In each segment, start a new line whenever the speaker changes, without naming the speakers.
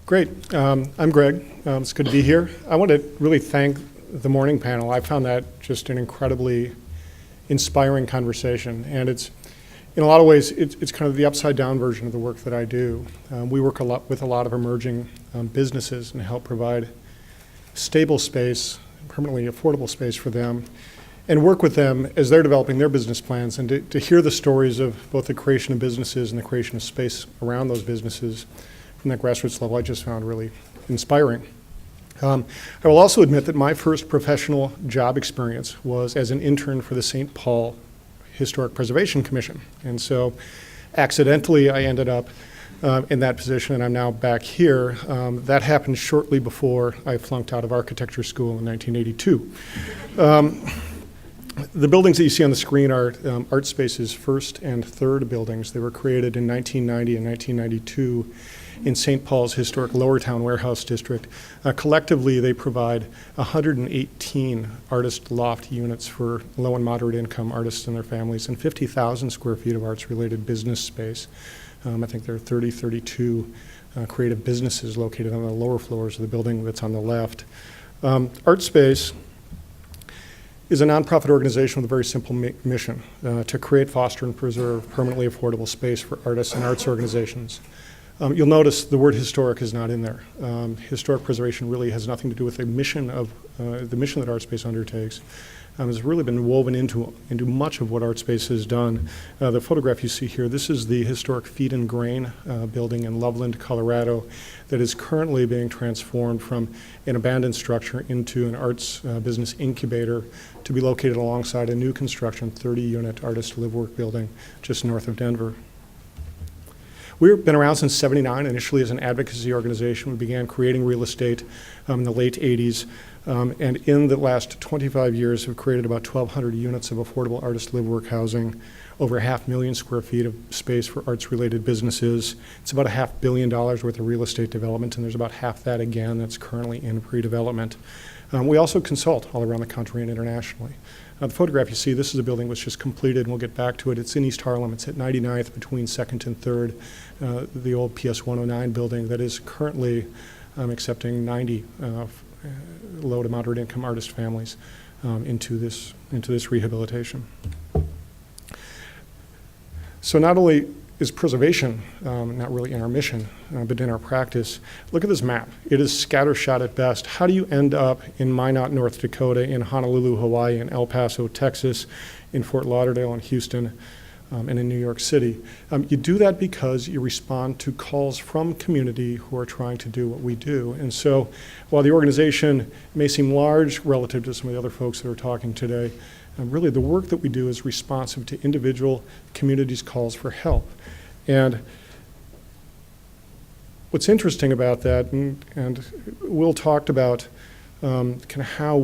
Great. I'm Greg. It's good to be here. I want to really thank the morning panel. I found that just an incredibly inspiring conversation, and it's, in a lot of ways, it's kind of the upside-down version of the work that I do. We work a lot with a lot of emerging businesses and help provide stable space, permanently affordable space for them, and work with them as they're developing their business plans, and to hear the stories of both the creation of businesses and the creation of space around those businesses from that grassroots level, I just found really inspiring. I will also admit that my first professional job experience was as an intern for the St. Paul Historic Preservation Commission. And so accidentally I ended up in that position, and I'm now back here. That happened shortly before I flunked out of architecture school in 1982. The buildings that you see on the screen are Artspace's first and third buildings. They were created in 1990 and 1992 in St. Paul's historic Lowertown Warehouse District. Collectively, they provide 118 artist loft units for low and moderate income artists and their families, and 50,000 square feet of arts-related business space. I think there are 32 creative businesses located on the lower floors of the building that's on the left. Artspace is a nonprofit organization with a very simple mission, to create, foster, and preserve permanently affordable space for artists and arts organizations. You'll notice the word historic is not in there. Historic preservation really has nothing to do with the mission that Artspace undertakes. It's really been woven into much of what Artspace has done. The photograph you see here, this is the historic Feed and Grain building in Loveland, Colorado, that is currently being transformed from an abandoned structure into an arts business incubator to be located alongside a new construction 30-unit artist live-work building just north of Denver. We've been around since '79, initially as an advocacy organization. We began creating real estate in the late '80s, and in the last 25 years have created about 1,200 units of affordable artist live-work housing, over 500,000 square feet of space for arts-related businesses. It's about $500 million worth of real estate development, and there's about half that again that's currently in pre-development. We also consult all around the country and internationally. The photograph you see, this is a building which just completed, and we'll get back to it. It's in East Harlem. It's at 99th between 2nd and 3rd, the old PS 109 building that is currently accepting 90 low to moderate income artist families into this rehabilitation. So not only is preservation not really in our mission, but in our practice. Look at this map. It is scattershot at best. How do you end up in Minot, North Dakota, in Honolulu, Hawaii, in El Paso, Texas, in Fort Lauderdale, and Houston, and in New York City? You do that because you respond to calls from community who are trying to do what we do. And so while the organization may seem large relative to some of the other folks that are talking today, really the work that we do is responsive to individual communities' calls for help. And what's interesting about that, and Will talked about kind of how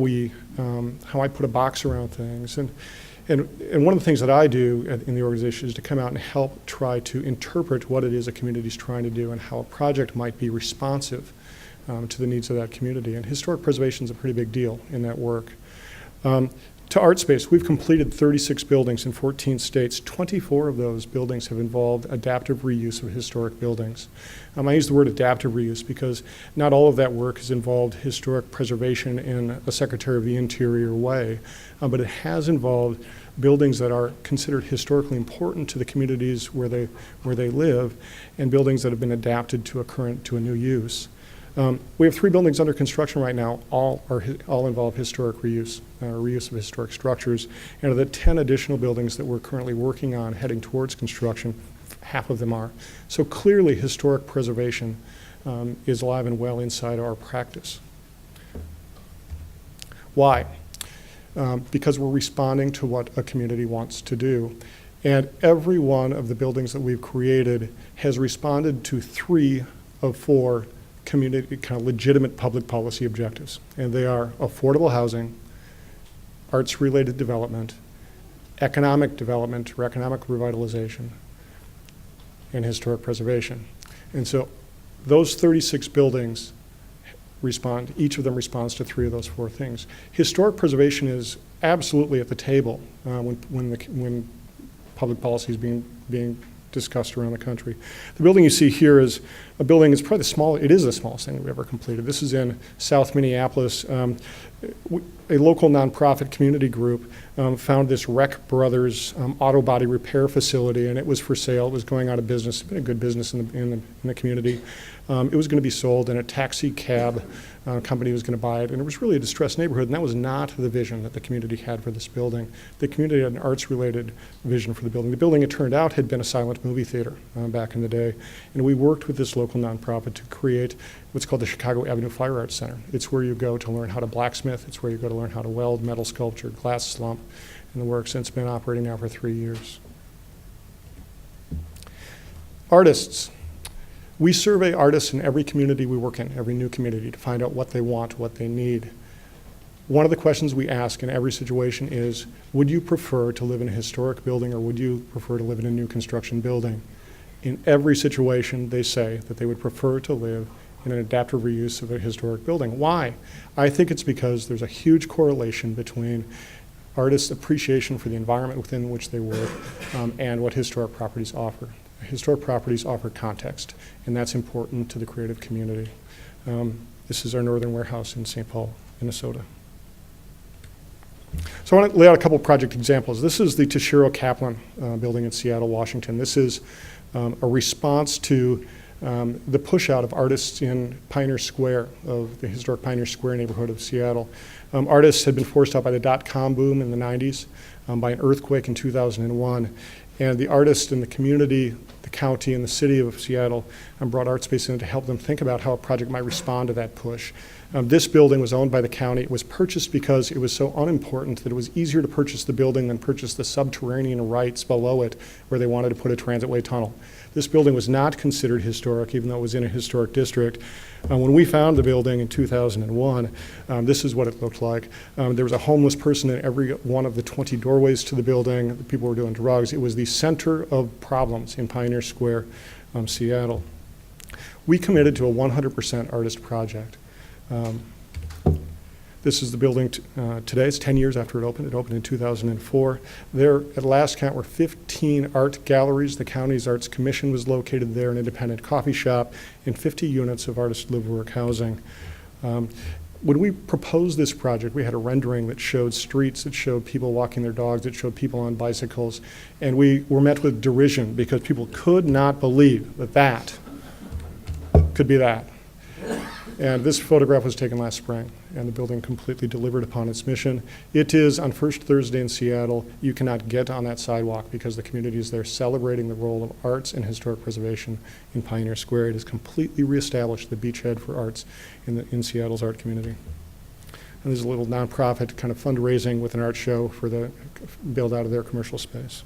I put a box around things, and one of the things that I do in the organization is to come out and help try to interpret what it is a community is trying to do and how a project might be responsive to the needs of that community. And historic preservation is a pretty big deal in that work. To Artspace, we've completed 36 buildings in 14 states. 24 of those buildings have involved adaptive reuse of historic buildings. I use the word adaptive reuse because not all of that work has involved historic preservation in a Secretary of the Interior way, but it has involved buildings that are considered historically important to the communities where they live, and buildings that have been adapted to a new use. We have 3 buildings under construction right now. All involve historic reuse of historic structures. And of the 10 additional buildings that we're currently working on heading towards construction, half of them are. So clearly historic preservation is alive and well inside our practice. Why? Because we're responding to what a community wants to do. And every one of the buildings that we've created has responded to 3 of 4 community, kind of legitimate public policy objectives. And they are affordable housing, arts-related development, economic development or economic revitalization, and historic preservation. And so those 36 buildings each of them responds to 3 of those 4 things. Historic preservation is absolutely at the table when public policy is being discussed around the country. The building you see here is a building, it's probably it is the smallest thing we've ever completed. This is in South Minneapolis. A local nonprofit community group found this Wreck Brothers auto body repair facility, and it was for sale. It was going out of business. It's been a good business in the community. It was going to be sold, and a taxi cab company was going to buy it, and it was really a distressed neighborhood, and that was not the vision that the community had for this building. The community had an arts-related vision for the building. The building, it turned out, had been a silent movie theater back in the day, and we worked with this local nonprofit to create what's called the Chicago Avenue Fire Arts Center. It's where you go to learn how to blacksmith. It's where you go to learn how to weld, metal sculpture, glass slump, and the works, and it's been operating now for 3 years. Artists. We survey artists in every community we work in, every new community, to find out what they want, what they need. One of the questions we ask in every situation is, would you prefer to live in a historic building, or would you prefer to live in a new construction building? In every situation, they say that they would prefer to live in an adaptive reuse of a historic building. Why? I think it's because there's a huge correlation between artists' appreciation for the environment within which they work and what historic properties offer. Historic properties offer context, and that's important to the creative community. This is our northern warehouse in St. Paul, Minnesota. So I want to lay out a couple project examples. This is the Toshiro Kaplan building in Seattle, Washington. This is a response to the push out of artists in Pioneer Square, of the historic Pioneer Square neighborhood of Seattle. Artists had been forced out by the dot-com boom in the 90s, by an earthquake in 2001. And the artists in the community, the county, and the city of Seattle brought Artspace in to help them think about how a project might respond to that push. This building was owned by the county. It was purchased because it was so unimportant that it was easier to purchase the building than purchase the subterranean rights below it where they wanted to put a transitway tunnel. This building was not considered historic, even though it was in a historic district. When we found the building in 2001, this is what it looked like. There was a homeless person in every one of the 20 doorways to the building. The people were doing drugs. It was the center of problems in Pioneer Square, Seattle. We committed to a 100% artist project. This is the building today. It's 10 years after it opened. It opened in 2004. There, at last count, were 15 art galleries. The county's Arts Commission was located there, an independent coffee shop, and 50 units of artist live-work housing. When we proposed this project, we had a rendering that showed streets, that showed people walking their dogs, that showed people on bicycles, and we were met with derision because people could not believe that that could be that. And this photograph was taken last spring, and the building completely delivered upon its mission. It is on First Thursday in Seattle. You cannot get on that sidewalk because the community is there celebrating the role of arts and historic preservation in Pioneer Square. It has completely reestablished the beachhead for arts in Seattle's art community. And there's a little nonprofit kind of fundraising with an art show for the build out of their commercial space.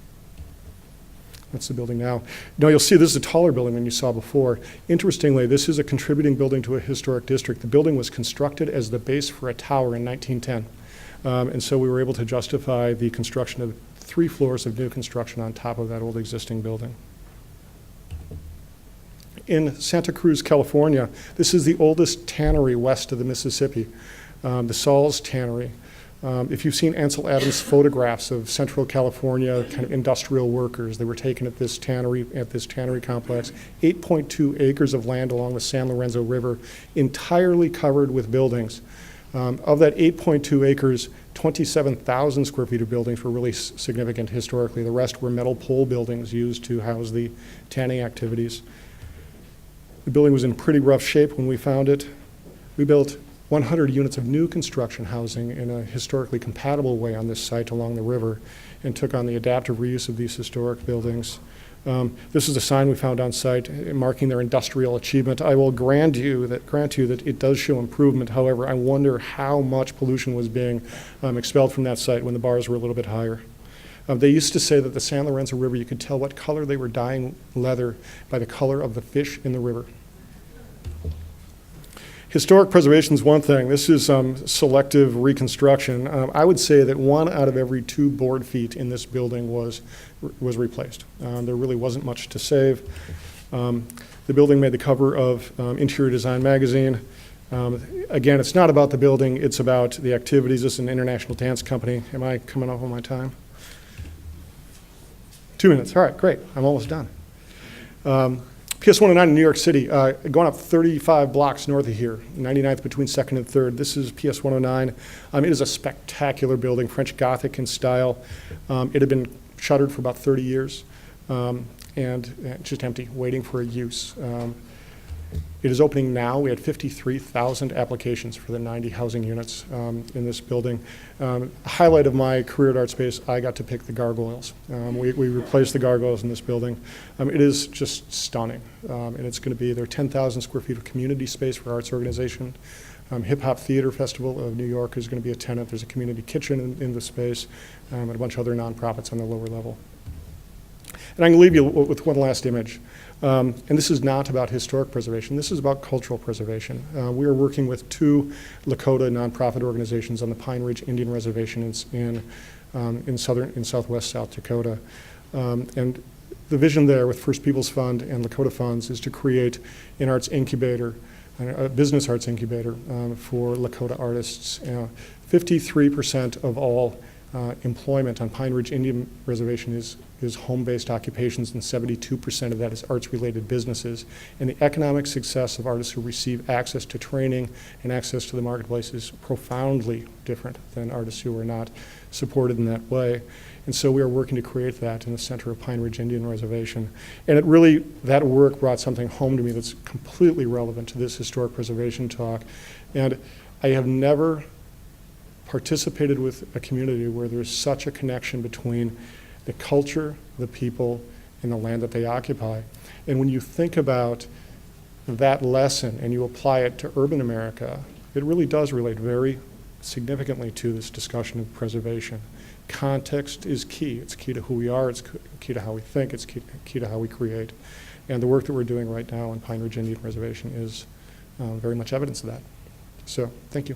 That's the building now. Now you'll see this is a taller building than you saw before. Interestingly, this is a contributing building to a historic district. The building was constructed as the base for a tower in 1910. And so we were able to justify the construction of 3 floors of new construction on top of that old existing building. In Santa Cruz, California, this is the oldest tannery west of the Mississippi, the Sauls Tannery. If you've seen Ansel Adams' photographs of Central California kind of industrial workers, they were taken at this tannery complex. 8.2 acres of land along the San Lorenzo River, entirely covered with buildings. Of that 8.2 acres, 27,000 square feet of buildings were really significant historically. The rest were metal pole buildings used to house the tanning activities. The building was in pretty rough shape when we found it. We built 100 units of new construction housing in a historically compatible way on this site along the river, and took on the adaptive reuse of these historic buildings. This is a sign we found on site marking their industrial achievement. I will grant you that it does show improvement. However, I wonder how much pollution was being expelled from that site when the bars were a little bit higher. They used to say that the San Lorenzo River, you could tell what color they were dyeing leather by the color of the fish in the river. Historic preservation is one thing. This is selective reconstruction. I would say that 1 out of every 2 board feet in this building was replaced. There really wasn't much to save. The building made the cover of Interior Design magazine. Again, it's not about the building, it's about the activities. This is an international dance company. Am I coming up on my time? 2 minutes, all right, great, I'm almost done. PS 109 in New York City, going up 35 blocks north of here, 99th between 2nd and 3rd. This is PS 109. It is a spectacular building, French Gothic in style. It had been shuttered for about 30 years and just empty, waiting for a use. It is opening now. We had 53,000 applications for the 90 housing units in this building. Highlight of my career at Artspace, I got to pick the gargoyles. We replaced the gargoyles in this building. It is just stunning. And it's going to be, there are 10,000 square feet of community space for arts organization. Hip Hop Theater Festival of New York is going to be a tenant. There's a community kitchen in the space and a bunch of other nonprofits on the lower level. And I'm going to leave you with one last image. And this is not about historic preservation. This is about cultural preservation. We are working with 2 Lakota nonprofit organizations on the Pine Ridge Indian Reservation in southwest South Dakota. And the vision there with First Peoples Fund and Lakota Funds is to create an arts incubator, a business arts incubator for Lakota artists. 53% of all employment on Pine Ridge Indian Reservation is home-based occupations, and 72% of that is arts-related businesses. And the economic success of artists who receive access to training and access to the marketplace is profoundly different than artists who are not supported in that way. And so we are working to create that in the center of Pine Ridge Indian Reservation. And it really, that work brought something home to me that's completely relevant to this historic preservation talk. And I have never participated with a community where there's such a connection between the culture, the people, and the land that they occupy. And when you think about that lesson and you apply it to urban America, it really does relate very significantly to this discussion of preservation. Context is key. It's key to who we are, it's key to how we think, it's key to how we create. And the work that we're doing right now on Pine Ridge Indian Reservation is very much evidence of that. So, thank you.